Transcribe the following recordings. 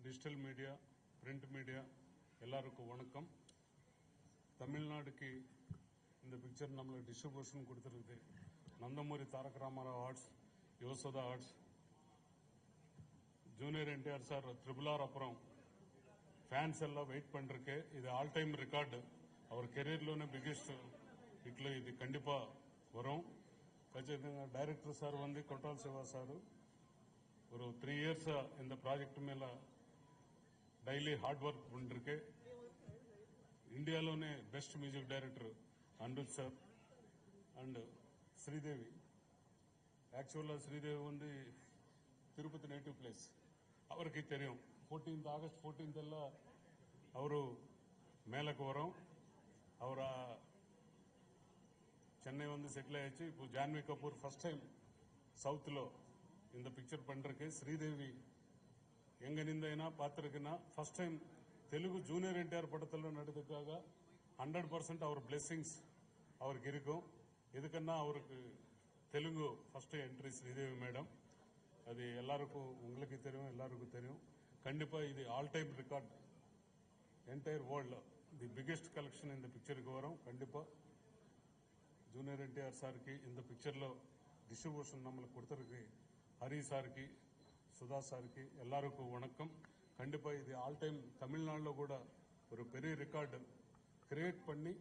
Digital media, print media எல்லாருக்கும் வணக்கம். தமிழ்நாடுக்கு இந்த பிக்சர் நம்மளுக்கு டிஸ்ட்ரிபியூஷன் கொடுத்துருக்குது நந்தமூரி தாரக Ramarao arts, யோசோதா arts, junior NTR sir triple அப்புறம் ఫ్యాన్స్ ಎಲ್ಲ వెయిట్ பண்ணிருக்கு. இது ஆல் டைம் ரெக்கார்டு. அவர் கெரியர்லோనే பிகெஸ்ட் இட்ல இது கண்டிப்பா வரும். ఖచ్చితంగా డైరెక్టర్ సార్ வந்து కొట్టాల శివ సార్ ஒரு 3 years இந்த ப்ராஜெக்ட் மேல డైలీ హార్డ్ వర్క్ பண்ணிருக்கு. ఇండియాలోనే best music director Anirudh sir and Sridevi. యాక్చువల్గా శ్రీదేవి வந்து తిరుపతి నేటివ్ ప్లేస్ அவருக்கு தெரியும். 14th August 14th எல்லாம் அவரு மேலக்கு வரும். அவர் சென்னை வந்து செட்டில் ஆயிடுச்சு. இப்போ ஜான்வி கபூர் ஃபர்ஸ்ட் டைம் சவுத்ல இந்த பிக்சர் பண்றதுக்கு. ஸ்ரீதேவி எங்க நிந்தைனா பார்த்திருக்குன்னா first time Telugu junior NTR படத்தில் நடிக்கிறதுக்காக 100% அவர் பிளெஸிங்ஸ் அவருக்கு இருக்கும். எதுக்குன்னா அவருக்கு Telugu first entry Sridevi madam. அது எல்லாருக்கும் உங்களுக்கு தெரியும், எல்லாருக்கும் தெரியும். கண்டிப்பா இது ஆல் டைம் ரெக்கார்ட். என்டையர் வேர்ல்ட்ல தி பிகெஸ்ட் கலெக்ஷன் இந்த பிக்சருக்கு வரும். கண்டிப்பா ஜூனியர் என்டிஆர் சாருக்கு இந்த பிக்சர்ல டிஸ்ட்ரிபியூஷன் நம்மளுக்கு கொடுத்திருக்கு. ஹரி சாருக்கு, சுதா சாருக்கு எல்லாருக்கும் வணக்கம். கண்டிப்பா இது ஆல் டைம் தமிழ்நாடுல கூட ஒரு பெரிய ரெக்கார்டு கிரியேட் பண்ணி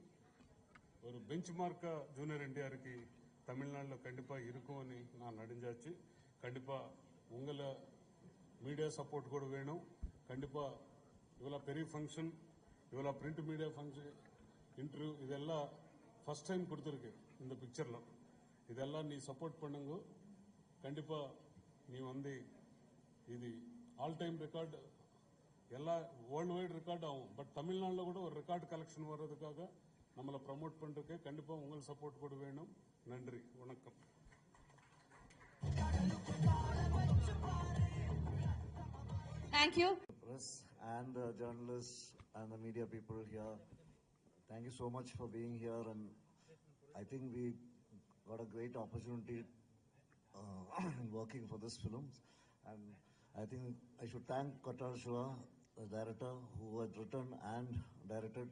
ஒரு பெஞ்ச் மார்க்கா ஜூனியர் என்டிஆருக்கு தமிழ்நாடுல கண்டிப்பா இருக்கும்னு நான் நடிஞ்சாச்சு. கண்டிப்பா உங்களை மீடியா சப்போர்ட் கூட வேணும். கண்டிப்பா இவ்வளவு பெரிய ஃபங்க்ஷன், இவ்வளவு பிரிண்ட் மீடியா ஃபங்க்ஷன், இன்டர்வியூ இதெல்லாம் ஃபர்ஸ்ட் டைம் கொடுத்துருக்கு இந்த பிக்சர்ல. இதெல்லாம் நீ சப்போர்ட் பண்ணுங்க. கண்டிப்பா நீ வந்து இது ஆல் டைம் ரெக்கார்டு எல்லாம் வேர்ல்டு வைட் ரெக்கார்டு ஆகும். பட் தமிழ்நாடுல கூட ஒரு ரெக்கார்டு கலெக்ஷன் வர்றதுக்காக நம்மளை ப்ரமோட் பண்றதுக்கு கண்டிப்பா உங்கள் சப்போர்ட் கூட வேணும். நன்றி, வணக்கம். Thank you. Press and the journalists and the media people here, thank you so much for being here. And I think we got a great opportunity in working for this film. And I think I should thank Kotar Shiva, the director, who had written and directed,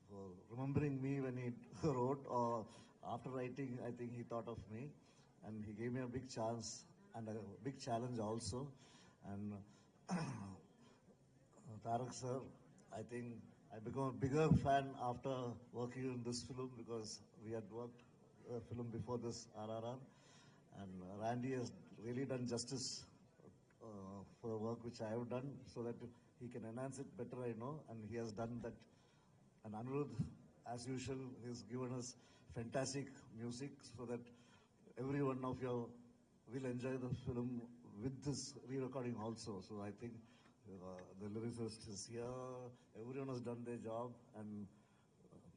for remembering me when he wrote, or after writing, I think he thought of me. And he gave me a big chance and a big challenge also. And Tarak sir, I think I became a bigger fan after working in this film, because we had worked a film before this, RRR, and Randy has really done justice for the work which I have done, so that he can enhance it better, I know, and he has done that. And Anirudh, as usual, he's given us fantastic music so that every one of you will enjoy the film with this re-recording also. So I think the lyricist is here, everyone has done their job, and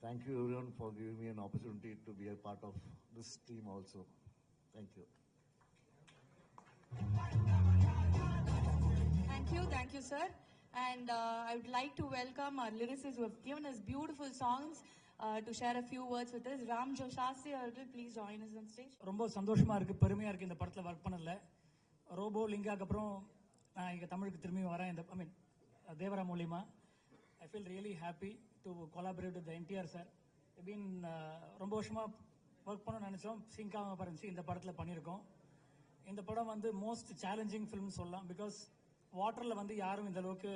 thank you everyone for giving me an opportunity to be a part of this team also. Thank you. Thank you, sir. And I would like to welcome our lyricists who have given us beautiful songs to share a few words with us. Ram Joshasi, please join us on stage. ரொம்ப சந்தோஷமா இருக்கு, பெருமையா இருக்கு இந்த படத்துல work பண்ணல. Robot லிங்காக்கு அப்புறம் நான் இங்க தமிழுக்கு திரும்பி வரேன். இந்த தேவரா மூலியமா I feel really happy to collaborate with NTR sir. Been ரொம்ப வருஷமா ஒர்க் பண்ண நினைச்சோம், சிங்காக பறந்துச்சு. இந்த படத்துல பண்ணியிருக்கோம். இந்த படம் வந்து மோஸ்ட் சேலஞ்சிங் ஃபிலிம் சொல்லலாம். பிகாஸ் வாட்டர்ல வந்து யாரும் இந்த அளவுக்கு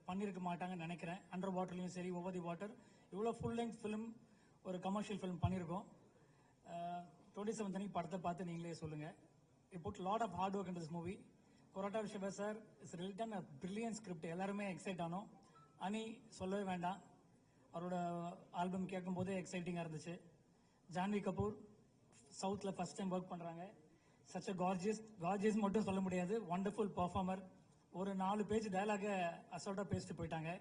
பண்ணியிருக்க மாட்டாங்கன்னு நினைக்கிறேன். அண்டர் வாட்டர்லயும் சரி, ஓவர் தி வாட்டர் இவ்வளோ ஃபுல் லெங்க் ஃபிலிம், ஒரு கமர்ஷியல் ஃபிலிம் பண்ணியிருக்கோம். 27th அன்னைக்கு படத்தை பார்த்து நீங்களே சொல்லுங்க. He put a lot of hard work into this movie. Kotar Shiva sir is written a brilliant script. எல்லாருமே எக்ஸைட் ஆனோம். அனி சொல்லவே வேண்டாம், அவரோட ஆல்பம் கேட்கும் போதே எக்ஸைட்டிங்கா இருந்துச்சு. ஜான்வி கபூர் சவுத்ல ஃபர்ஸ்ட் டைம் ஒர்க் பண்றாங்க. சச் அ கார்ஜியஸ் மட்டும் சொல்ல முடியாது, வண்டர்ஃபுல் பர்ஃபார்மர். ஒரு 4 பேஜ் டயலாக அசால்ட்டா பேசிட்டு போயிட்டாங்க.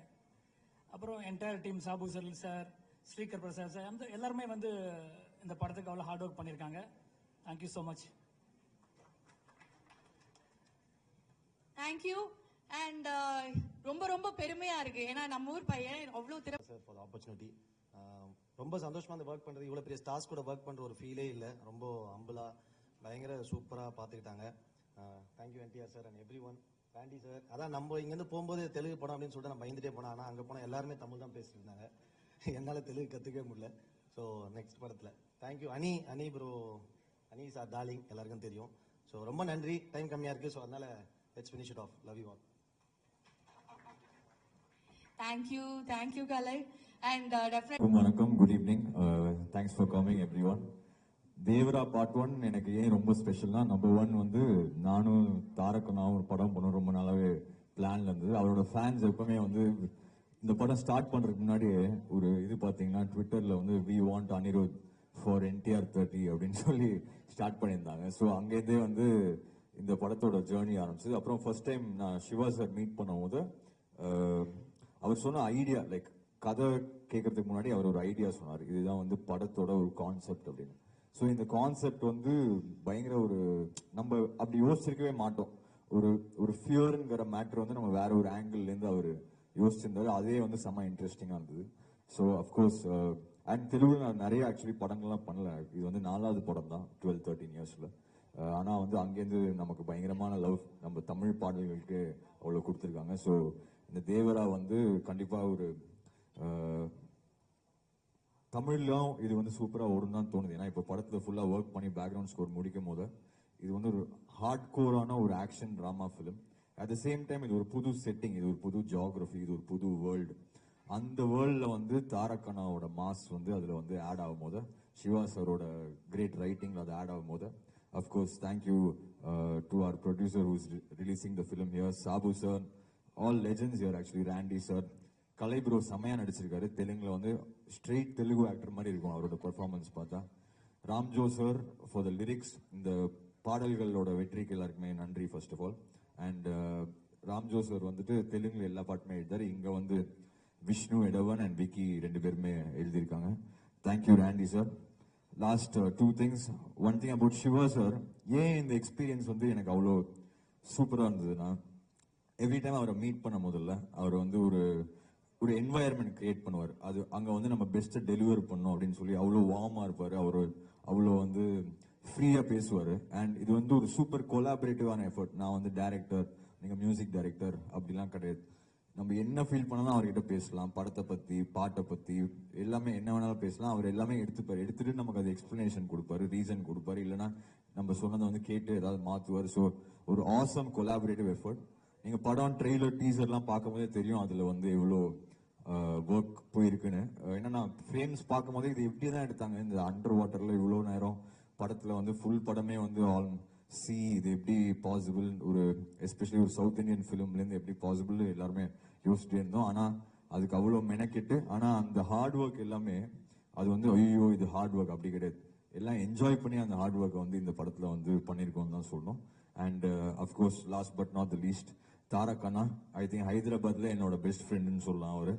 அப்புறம் என்டையர் டீம், சாபு சார், ஸ்ரீகர் பிரசாத் சார், அந்த எல்லாருமே வந்து இந்த படத்துக்கு அவ்வளோ ஹார்ட் ஒர்க் பண்ணியிருக்காங்க. Thank you so much. Thank you. And ரொம்ப ரொம்ப பெருமையா இருக்கு, ஏன்னா நம்ம ஊர் பையன் அவ்வளவு திறமை. Sir for the opportunity. ரொம்ப சந்தோஷமா அந்த ஒர்க் பண்றது. இவ்வளவு பெரிய ஸ்டார்ஸ் கூட ஒர்க் பண்ற ஒரு ஃபீலே இல்ல. ரொம்ப ஹம்பிளா பயங்கர சூப்பரா பாத்துக்கிட்டாங்க. Thank you NTR sir and everyone. ராண்டி சார், அதான் நம்ம இங்கேருந்து போகும்போது தெலுங்கு படம் அப்படின்னு சொல்லிட்டு நான் பயந்துட்டே போனேன். ஆனால் அங்கே போனால் எல்லாருமே தமிழ் தான் பேசிட்டு இருந்தாங்க. என்னால் தெலுங்கு கற்றுக்கவே முடியல. ஸோ நெக்ஸ்ட் படத்தில் தேங்க்யூ. அனி ப்ரோ, அனி சார் டார்லிங் எல்லாருக்கும் தெரியும். ஸோ ரொம்ப நன்றி. டைம் கம்மியாக இருக்குது. ஸோ அதனால் let's finish it of. Love you all. Thank you, Kalai. And definitely. வணக்கம், good evening. Thanks for coming every one. Devara part 1 எனக்கு ஏன் ரொம்ப ஸ்பெஷல்னா, நம்பர் 1 வந்து நானும் தாரக்கனாவும் ஒரு படம் பண்ண ரொம்ப நாளாவே பிளான்ல இருந்தது. அவரோட ஃபேன்ஸ் எப்பவுமே வந்து இந்த படம் ஸ்டார்ட் பண்றதுக்கு முன்னாடி ஒரு இது பாத்தீங்கன்னா ட்விட்டர்ல வந்து we want Anirudh for NTR 30 அப்படின்னு சொல்லி ஸ்டார்ட் பண்ணியிருந்தாங்க. ஸோ அங்கேருந்தே வந்து இந்த படத்தோட ஜேர்னி ஆரம்பிச்சது. அப்புறம் ஃபர்ஸ்ட் டைம் நான் சிவா சார் மீட் பண்ணும்போது அவர் சொன்ன ஐடியா, லைக் கதை கேட்கறதுக்கு முன்னாடி அவர் ஒரு ஐடியா சொன்னார், இதுதான் வந்து படத்தோட ஒரு கான்செப்ட் அப்படின்னு. ஸோ இந்த கான்செப்ட் வந்து பயங்கர ஒரு நம்ம அப்படி யோசிச்சிருக்கவே மாட்டோம். ஒரு ஃபியருங்கிற மேட்டர் வந்து நம்ம வேற ஒரு ஆங்கிள்லேருந்து அவர் யோசிச்சிருந்தாரு. அதே வந்து செம்ம இன்ட்ரெஸ்டிங்காக இருந்தது. ஸோ அஃப்கோர்ஸ் அண்ட் தெலுங்கு நான் நிறைய ஆக்சுவலி படங்கள்லாம் பண்ணல. இது வந்து 4வது படம் தான் 12-13 இயர்ஸில். ஆனால் வந்து அங்கேருந்து நமக்கு பயங்கரமான லவ் நம்ம தமிழ் பாடல்களுக்கு அவ்வளோ கொடுத்துருக்காங்க. ஸோ இந்த தேவரா வந்து கண்டிப்பாக ஒரு தமிழ்லாம் இது வந்து சூப்பராக ஓடும் தான் தோணுது. ஏன்னா இப்போ படத்தில் ஃபுல்லாக ஒர்க் பண்ணி பேக்ரவுண்ட் ஸ்கோர் முடிக்கும் போது இது வந்து ஒரு ஹார்ட் கோரான ஒரு action drama film. At the same time இது ஒரு புது செட்டிங், இது ஒரு புது ஜியாகிரபி, இது ஒரு புது வேர்ல்டு. அந்த வேர்ல்டில் வந்து தாரக்கனாவோட மாஸ் வந்து அதில் வந்து ஆட் ஆகும் போது, சிவா சாரோட கிரேட் ரைட்டிங்கில் அது ஆட் ஆகும் போது, of course thank you to our producer who is releasing the film here, Sabu sir, all legends here actually. Randy sir, Kalai bro செம்மையா நடிச்சிருக்காரு. தெலுங்குல வந்து ஸ்ட்ரெயிட் தெலுங்கு ஆக்டர் மாதிரி இருக்கும் அவரோட பெர்ஃபார்மன்ஸ் பார்த்தா. Ramjo sir for the lyrics. இந்த பாடல்களோட வெற்றிக்கு எல்லாருக்குமே நன்றி first of all. And Ramjo sir வந்துட்டு தெலுங்குல எல்லா பாட்டுமே எழுதாரு. இங்க வந்து விஷ்ணு எடவன் அண்ட் விக்கி 2 பேருமே எழுதியிருக்காங்க. Thank you Randy sir. Last 2 things. One thing about Siva sir, ஏன் இந்த எக்ஸ்பீரியன்ஸ் வந்து எனக்கு அவ்வளோ சூப்பராக இருந்ததுன்னா, எவ்ரி டைம் அவரை மீட் பண்ண முதல்ல அவர் வந்து ஒரு என்வாயர்மெண்ட் கிரியேட் பண்ணுவார். அது அங்கே வந்து நம்ம பெஸ்ட்டை டெலிவர் பண்ணோம் அப்படின்னு சொல்லி அவ்வளோ வார்மாக இருப்பார். அவர் அவ்வளோ வந்து ஃப்ரீயாக பேசுவார். அண்ட் இது வந்து ஒரு சூப்பர் கொலாபரேட்டிவான எஃபர்ட். நான் வந்து டைரக்டர், நீங்கள் மியூசிக் டைரக்டர் அப்படிலாம் கிடையாது. நம்ம என்ன ஃபீல் பண்ணாலும் அவர்கிட்ட பேசலாம். படத்தை பற்றி, பாட்டை பற்றி எல்லாமே என்ன வேணாலும் பேசலாம். அவர் எல்லாமே எடுத்துட்டு நமக்கு அது எக்ஸ்பிளனேஷன் கொடுப்பாரு, ரீசன் கொடுப்பாரு. இல்லைன்னா நம்ம சொன்னதை வந்து கேட்டு ஏதாவது மாற்றுவார். ஸோ ஒரு ஆசம் கொலாபரேட்டிவ் எஃபர்ட். நீங்கள் படம் ட்ரெய்லர் டீசர்லாம் பார்க்கும்போதே தெரியும் அதில் வந்து எவ்வளோ ஒர்க் போயிருக்குன்னு. என்னன்னா ஃப்ரேம்ஸ் பார்க்கும்போது இது எப்படி தான் எடுத்தாங்க, இந்த அண்டர் வாட்டரில் இவ்வளோ நேரம் படத்தில் வந்து ஃபுல் படமே வந்து ஆல் சி, இது எப்படி பாசிபிள், ஒரு எஸ்பெஷலி ஒரு சவுத் இந்தியன் ஃபிலிம்லேருந்து எப்படி பாசிபிள் எல்லாருமே யோசிச்சுட்டே இருந்தோம். ஆனால் அதுக்கு அவ்வளோ மெனக்கிட்டு, ஆனால் அந்த ஹார்ட் ஒர்க் எல்லாமே அது வந்து ஐயோ இது ஹார்ட் ஒர்க் அப்படி கிடையாது. எல்லாம் என்ஜாய் பண்ணி அந்த ஹார்ட் ஒர்க்கை வந்து இந்த படத்தில் வந்து பண்ணியிருக்கோம்னு தான் சொல்லணும். And of course last but not the least, தாரக்கனா ஐ திங்க் ஹைதராபாத்ல என்னோட பெஸ்ட் ஃப்ரெண்டுன்னு சொல்லலாம். அவரு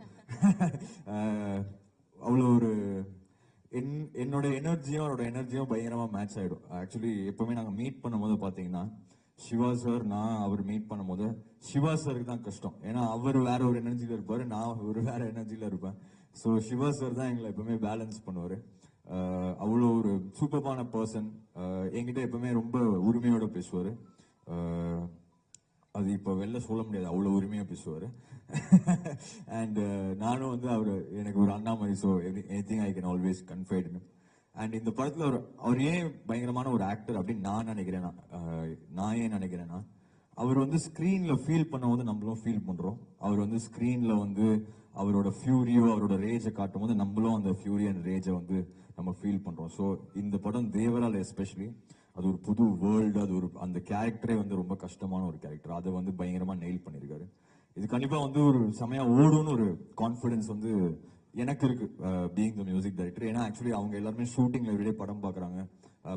அவ்வளோ ஒரு என்னோட எனர்ஜியும் அவரோட எனர்ஜியும் பயங்கரமா மேட்ச் ஆயிடும். ஆக்சுவலி எப்பவுமே நாங்கள் மீட் பண்ணும்போது பார்த்தீங்கன்னா, சிவா சார் நான் அவர் மீட் பண்ணும்போது சிவா சாருக்கு தான் கஷ்டம். ஏன்னா அவர் வேற ஒரு எனர்ஜியில் இருப்பாரு, நான் ஒரு வேற எனர்ஜியில் இருப்பேன். ஸோ சிவா சார் தான் எங்களை எப்பவுமே பேலன்ஸ் பண்ணுவார். அவ்வளோ ஒரு சூப்பரான பர்சன். என்கிட்ட எப்பவுமே ரொம்ப உரிமையோட பேசுவார். அது இப்போ வெளில சொல்ல முடியாது, அவ்வளோ உரிமையாக பேசுவார். அண்ட் நானும் வந்து அவர் எனக்கு ஒரு அண்ணா மாதிரி. So anything I can always confide in. And இந்த படத்தில் அவர் ஏன் பயங்கரமான ஒரு ஆக்டர் அப்படின்னு நான் ஏன் நினைக்கிறேன்னா, அவர் வந்து ஸ்க்ரீன்ல ஃபீல் பண்ண வந்து நம்மளும் ஃபீல் பண்றோம். அவர் வந்து ஸ்க்ரீன்ல வந்து அவரோட ஃபியூரியோ அவரோட ரேஜை காட்டும் போது நம்மளும் அந்த ஃபியூரி அண்ட் ரேஜை வந்து நம்ம ஃபீல் பண்றோம். ஸோ இந்த படம் தேவரால் எஸ்பெஷலி அது ஒரு புது வேர்ல்டு, அது ஒரு அந்த கேரக்டரே வந்து ரொம்ப கஷ்டமான ஒரு கேரக்டர், அதை வந்து பயங்கரமா நெயில் பண்ணியிருக்காரு. இது கண்டிப்பா வந்து ஒரு செமையா ஓடும்னு ஒரு கான்ஃபிடன்ஸ் வந்து எனக்கு இருக்கு, பீயிங் த மியூசிக் டைரக்டர். ஏன்னா ஆக்சுவலி அவங்க எல்லாருமே ஷூட்டிங்ல எவ்ரிடே படம் பார்க்குறாங்க,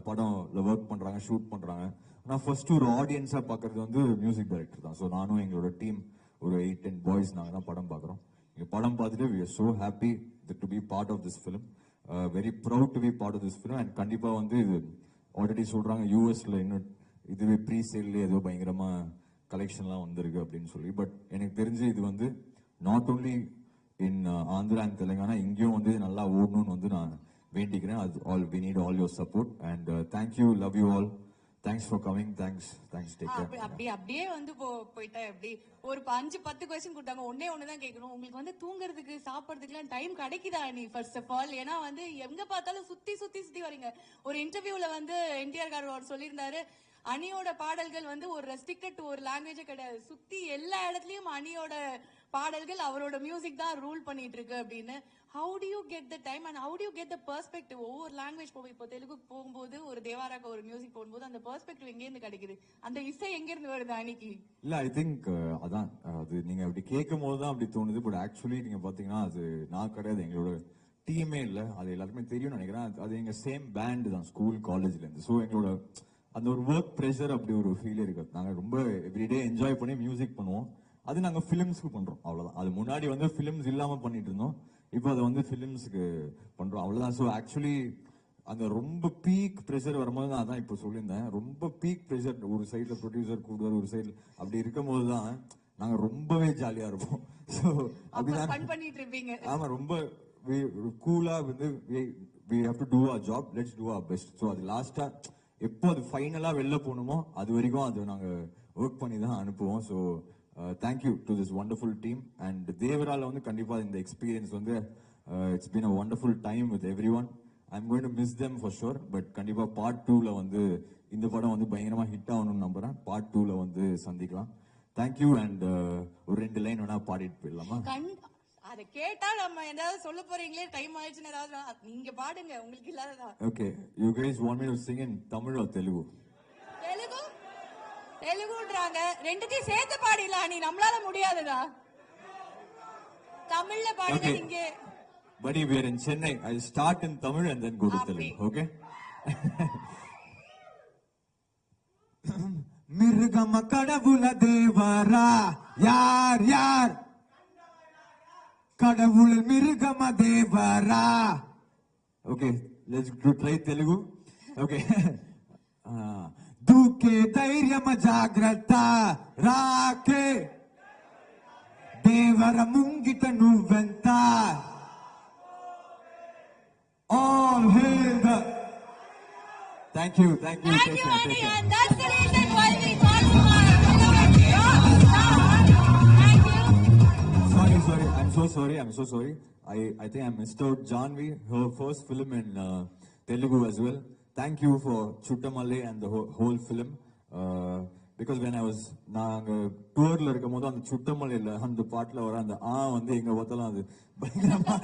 படம்ல ஒர்க் பண்றாங்க, ஷூட் பண்றாங்க. ஆனால் ஃபர்ஸ்ட் ஒரு ஆடியன்ஸா பார்க்கறது வந்து மியூசிக் டைரக்டர் தான். ஸோ நானும் எங்களோட டீம் ஒரு 8-10 பாய்ஸ் நாங்கள் தான் படம் பார்க்குறோம். இங்கே படம் பார்த்துட்டு we are so happy to be part of this film, very proud to be part of this film. And கண்டிப்பா வந்து இது ஆல்ரெடி சொல்றாங்க யூஎஸ்ல இன்னும் இதுவே ப்ரீ சேல்ல ஏதோ பயங்கரமா கலெக்ஷன்லாம் வந்திருக்கு அப்படின்னு சொல்லி. பட் எனக்கு தெரிஞ்சு இது வந்து not only in Andhra and Telangana, இங்கேயும் வந்து நல்லா ஓடணும்னு வந்து நான் வேண்டிக்கிறேன். அது all we need all your support. And thank you, love you all. Thanks for coming. Thanks take care. அப்படியே வந்து போயிட்டா எப்படி ஒரு 5-10 கொஸ்டின் கொடுத்தாங்க, ஒண்ணுதான் கேட்கணும். உங்களுக்கு வந்து தூங்குறதுக்கு சாப்பிடறதுக்குலாம் டைம் கிடைக்குதா நீ ஃபர்ஸ்ட் ஆஃப் ஆல்? ஏன்னா வந்து எங்க பார்த்தாலும் சுத்தி வரீங்க. ஒரு இன்டர்வியூல வந்து என்டிஆர் கார் அவர் சொல்லியிருந்தாரு, அணியோட பாடல்கள் வந்து ஒரு ரெஸ்ட்ரிக்டட் டு ஒரு லாங்குவேஜே கிடையாது, சுத்தி எல்லா இடத்துலயும் அணியோட பாடல்கள் அவரோட மியூசிக் தான் ரூல் பண்ணிட்டு இருக்கு அப்படின்னு. How do you get the time and how do you get the perspective? ஒவ்வொரு லாங்குவேஜ் இப்போ தெலுங்கு போகும்போது ஒரு தேவாராக்கு ஒரு மியூசிக் போகும்போது அந்த பெர்ஸ்பெக்டிவ் எங்க இருந்து கிடைக்குது? அந்த இசை எங்க இருந்து வருது அன்னைக்கு? இல்ல ஐ திங்க் அதான் அது நீங்க அப்படி கேட்கும் போது தான் அப்படி தோணுது. பட் ஆக்சுவலி நீங்க பாத்தீங்கன்னா அது நான் கிடையாது, எங்களோட டீமே இல்ல, அது எல்லாருக்குமே தெரியும்னு நினைக்கிறேன். அது எங்க சேம் பேண்ட் தான் ஸ்கூல் காலேஜ்ல இருந்து. ஸோ எங்களோட அந்த ஒரு ஒர்க் ப்ரெஷர் அப்படி ஒரு ஃபீல் இருக்கு. நாங்க ரொம்ப எவ்ரிடே என்ஜாய் பண்ணி மியூசிக் பண்ணுவோம். அது நாங்க பிலிம்ஸ்க்கு பண்றோம், அவ்வளவுதான். அது முன்னாடி வந்து பிலிம்ஸ் இல்லாம பண்ணிட்டு இருந்தோம், இப்போ அதை வந்து பிலிம்ஸ்க்கு பண்றோம், அவ்வளவுதான். ஸோ ஆக்சுவலி அந்த ரொம்ப பீக் ப்ரெஷர் வரும்போது தான் அதான் இப்போ சொல்லியிருந்தேன், ரொம்ப பீக் ப்ரெஷர் ஒரு சைட்ல ப்ரொடியூசர் கூடுவார், ஒரு சைட்ல அப்படி இருக்கும் போது தான் நாங்க ரொம்பவே ஜாலியா இருப்போம். ஸோ அப்படிதான் பண்ணிட்டு இருப்பீங்க. ஆமா, ரொம்ப கூலா வந்து we have to do our job, let's do our best. So அது லாஸ்டா எப்போ அது ஃபைனலா வெளில போகணுமோ அது வரைக்கும் அது நாங்க ஒர்க் பண்ணி தான் அனுப்புவோம். So thank you to this wonderful team. And தேவரால வந்து கண்டிப்பா இந்த எக்ஸ்பீரியன்ஸ் வந்து it's been a wonderful time with everyone. I'm going to miss them for sure. But கண்டிப்பா பார்ட் 2ல வந்து இந்த படம் வந்து பயங்கரமா ஹிட் ஆகணும்னு நம்புறேன். பார்ட் 2ல வந்து சந்திக்கலாம். தேங்க்யூ. அண்ட் ஒரு 2 லைன் வேணா பாடிட்டு போயிடலாமா? அத கேட்டா நம்ம ஏதாவது சொல்ல போறீங்களே, டைம் ஆயிடுச்சுன்னு ஏதாவது நீங்க பாடுங்க, உங்களுக்கு இல்லாததா? Okay, you guys want me to sing in Tamil or Telugu? தெலுங்குன்றாங்க, ரெண்டுத்தையும் சேர்த்து பாடிடலாம். நீ நம்மளால முடியாதுதா, தமிழ்ல பாடுங்க நீங்க. Buddy, we are in Chennai. I'll start in Tamil and then go to Telugu, okay? மிருகம கடவுள தேவரா யார் யார், கடவுள் மிருகம Devara. Okay, let's try Telugu. Okay. దూకే ధైర్యమ జాగ్రత్త రాకే దేవర ముంగిట నువ్వెంత. All hail the. Thank you. Thank you, Ani, and that's the reason why we call you Sorry. I'm so sorry. I think I missed out Janvi, her first film in Telugu as well. Thank you for Chuttamalle and the whole film. Because when I was நாங்க டூர்ல இருக்கும்போது அந்த சுட்டமலையில அந்த பாட்டுல வர அந்த வந்து எங்க பார்த்தாலும் அது பயங்கரமா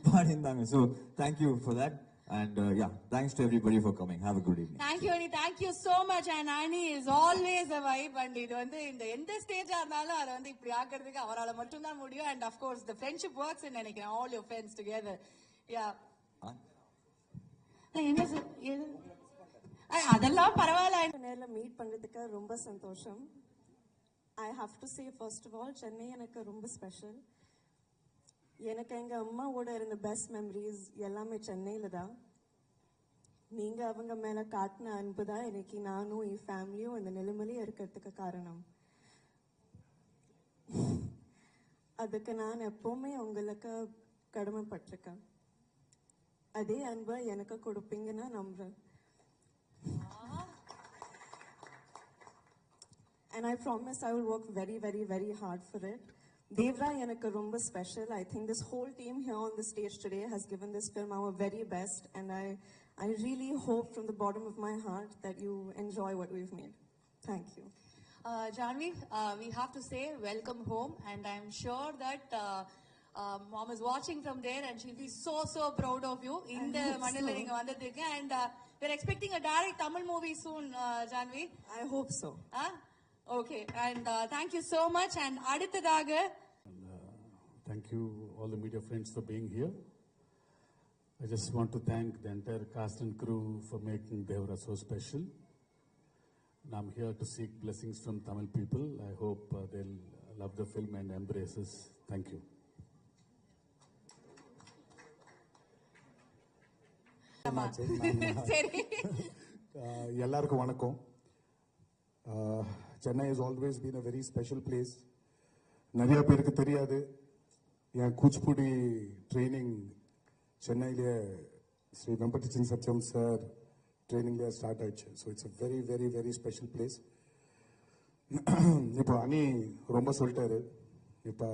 பாடிந்தாங்க. So thank you for that. And yeah, thanks to everybody for coming. Have a good evening. Thank you, Ani. Thank you so much. And Ani is always a vibe. And இது வந்து இந்த எந்த ஸ்டேஜா இருந்தாலும் அதை வந்து இப்படி ஆக்குறதுக்கு அவரால மட்டும் தான் முடியும். And of course the friendship works in நினைக்கிறேன், all your friends together. Yeah. என்ன அதெல்லாம் பரவாயில்ல. நேர்ல மீட் பண்றதுக்கு ரொம்ப சந்தோஷம். I have to say first of all Chennai எனக்கு ரொம்ப ஸ்பெஷல். எனக்கு எங்க அம்மாவோட இருந்த பெஸ்ட் மெமரிஸ் எல்லாமே சென்னையில தான். நீங்க அவங்க மேல காட்டின அன்பு தான் இன்னைக்கு நானும் என் ஃபேமிலியும் இந்த நிலைமையில இருக்கிறதுக்கு காரணம். அதுக்கு நான் எப்பவுமே உங்களுக்கு கடமைப்பட்டிருக்கேன். அதே அன்பை எனக்கு கொடுப்பீங்கன்னு நம்புறேன். And I promise I will work very, very, very hard for it. Devra எனக்கு ரொம்ப special. I think this whole team here on the stage today has given this film our very best, and I really hope from the bottom of my heart that you enjoy what we've made. Thank you. Janvi, we have to say welcome home, and I'm sure that mom is watching from there and she'll be so proud of you in the Manila neenga vandadukku, and we're expecting a direct Tamil movie soon, Janvi. I hope so. Okay, and thank you so much. And adutadaga thank you all the media friends for being here. I just want to thank the entire cast and crew for making Devara so special. And I'm here to seek blessings from Tamil people. I hope they'll love the film and embrace us. Thank you. எல்லாருக்கும் வணக்கம். Chennai has always been a very special place. நிறைய பேருக்கு தெரியாது, என் Kuchipudi training சென்னையிலே ஸ்ரீ வெம்பட்டிச்சன் சத்யம் sir, ட்ரைனிங்ல start ஆயிடுச்சு. So it's a very very very special place. இப்போ அனி ரொம்ப சொல்லிட்டாரு. இப்போ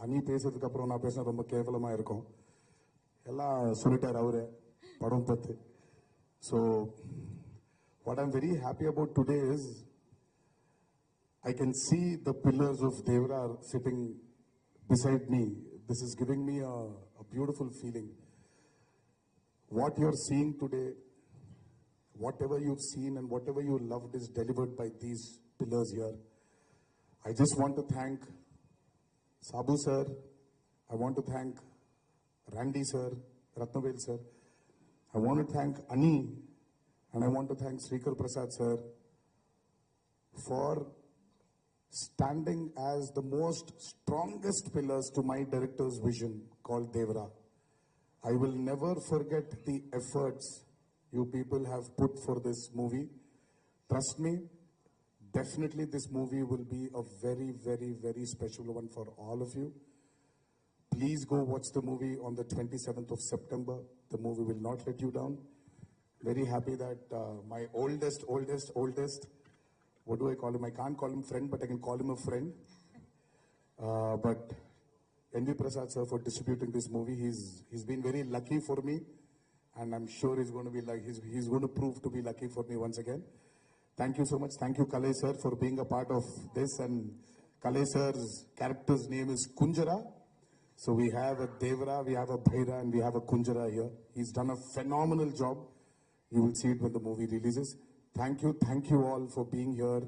அனி பேசுறதுக்கு அப்புறம் நான் பேசினா ரொம்ப கேவலமா இருக்கும். எல்லாம் சொல்லிட்டாரு அவரு படம் பத்து. So what I'm very happy about today is I can see the pillars of Devara sitting beside me. This is giving me a beautiful feeling. What you're seeing today, whatever you've seen and whatever you loved is delivered by these pillars here. I just want to thank Sabu sir. I want to thank Randy sir, Ratnavel sir. I want to thank Ani and I want to thank Srikar Prasad sir for standing as the most strongest pillars to my director's vision called Devara. I will never forget the efforts you people have put for this movie. Trust me, definitely this movie will be a very, very, very special one for all of you. Please go watch the movie on the 27th of September. The movie will not let you down. Very happy that my oldest, what do I call him? I can't call him friend, but I can call him a friend. But N.V. Prasad sir for distributing this movie. He's been very lucky for me, and I'm sure he's going to be like he's going to prove to be lucky for me once again. Thank you so much. Thank you, Kalai sir, for being a part of this. And Kalai sir's character's name is Kunjara. So we have a Devara, we have a Bhaira, and we have a Kunjara here. He's done a phenomenal job. You will see it when the movie releases. Thank you all for being here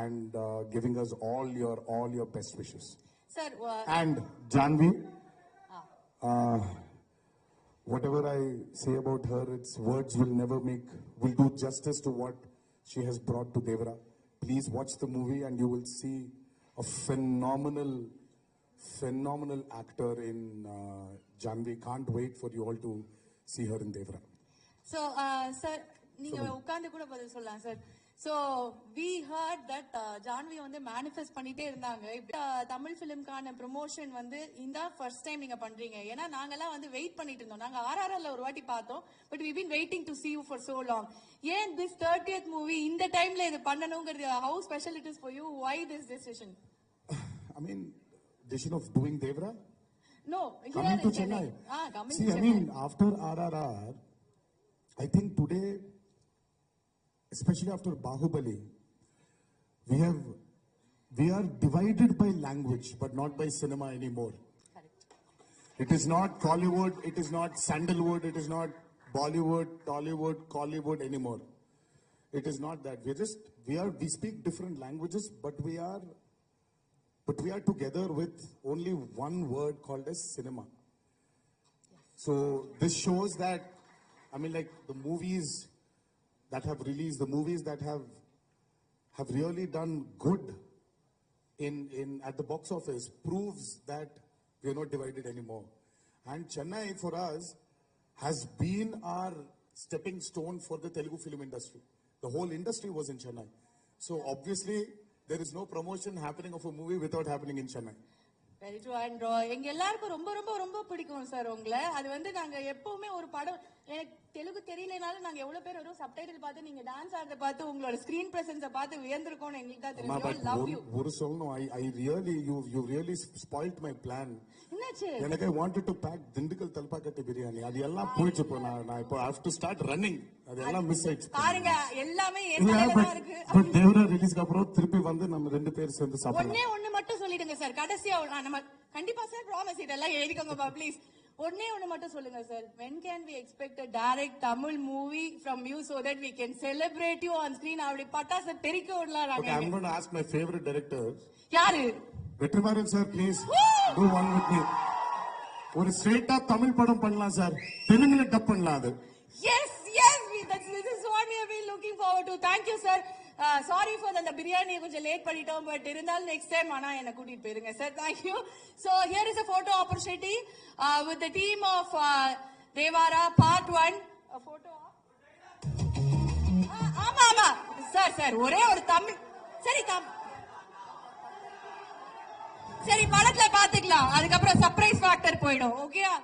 and giving us all your best wishes. Sir, And Janvi, whatever I say about her, its words will do justice to what she has brought to Devara. Please watch the movie and you will see a phenomenal actor in Janvi. Can't wait for you all to see her in Devara. so sir, நீங்க உட்கார்ந்து கூட பதில் சொல்லலாம் sir. So we heard that Janhvi வந்து manifest பண்ணிட்டே இருந்தாங்க. இப்ப Tamil ஃபிலிம்கான promotion வந்து இந்த ஃபர்ஸ்ட் டைம் நீங்க பண்றீங்க. ஏன்னா நாங்கெல்லாம் வந்து வெயிட் பண்ணிட்டு இருந்தோம். நாங்க RRRல ஒரு வாட்டி பார்த்தோம். But we been waiting to see you for so long. ஏன் this 30th movie இந்த டைம்ல இது பண்ணணும்ங்கிறது how special it is for you? Why this decision? I mean, decision of doing Devara? No, Coming to Chennai. Coming See, to Chennai. I mean, after RRR, I think today, especially after Bahubali, we are divided by language, but not by cinema anymore. Correct. It is not Collywood, it is not Sandalwood, it is not Bollywood, Tollywood, Collywood anymore. It is not that. We speak different languages, but we are together with only one word called as cinema. So this shows that, I mean, like the movies that have released, the movies that have really done good in at the box office proves that we are not divided anymore. And Chennai for us has been our stepping stone for the Telugu film industry. The whole industry was in Chennai. So obviously there is no promotion happening of a movie without happening in Chennai. Very true. And எங்க எல்லாருக்கும் ரொம்ப ரொம்ப ரொம்ப பிடிக்கும் sir உங்களை. அது வந்து நாங்க எப்பவுமே ஒரு படம், எனக்கு தெலுங்கு தெரியலனாலும் நாங்க எவ்வளவு பேர் வரும் சப்டைட்டில் பார்த்து நீங்க டான்ஸ் ஆடுறத பார்த்து உங்களோட ஸ்கிரீன் பிரசன்ஸை பார்த்து வியந்திருக்கோம். எங்களுக்கு தான் தெரியும். Love you. ஒரு சொல்லணும், you really spoiled my plan. என்னாச்சு? எனக்கு I wanted to pack Dindigul தல்பாக்கட்டு biryani. அது எல்லாம் போயிடுச்சு. இப்போ நான் இப்போ I have to start running. அது எல்லாம் மிஸ் ஆயிடுச்சு. பாருங்க, எல்லாமே ஏற்கனவே தான் இருக்கு. பட் தேவரா ரிலீஸ்க்கு அப்புறம் திருப்பி வந்து நம்ம ரெண்டு பேர் சேர்ந்து சாப்பிடலாம். ஒண்ணே மட்டும் சொல்லிடுங்க சார். கடைசியா நம்ம கண்டிப்பா சார் ப்ராமிஸ் இதெல்லாம் எழுதிக்கோங்க ப்ளீஸ். ஒண்ணே மட்டும் சொல்லுங்க sir. when can we expect a direct Tamil movie from you so that we can celebrate you on screen? அப்படி பட்டாசு தெறிக்க விடலாம். Okay, I'm going to ask my favorite director. யாரு? Vetrimaaran sir, please do one with me. ஒரு ஸ்ட்ரெயிட்டா தமிழ் படம் பண்ணலாம் sir. தெலுங்குல டப் பண்ணலாம் அது. Yes, this is what we have been looking forward to. Thank you sir. Sorry for the biryani கொஞ்சம் late பண்ணிட்டோம். பட் இருந்தாலும் நெக்ஸ்ட் டைம் ஆனா என்ன கூட்டிட்டு போயிருங்க sir. Thank you. So here is a photo opportunity with the team of Devara part 1. A photo of ஆமா sir ஒரே ஒரு தமிழ். சரி படத்துல பாத்துக்கலாம். அதுக்கப்புறம் சர்ப்ரைஸ் ஃபேக்டர் போயிடும். ஓகேயா?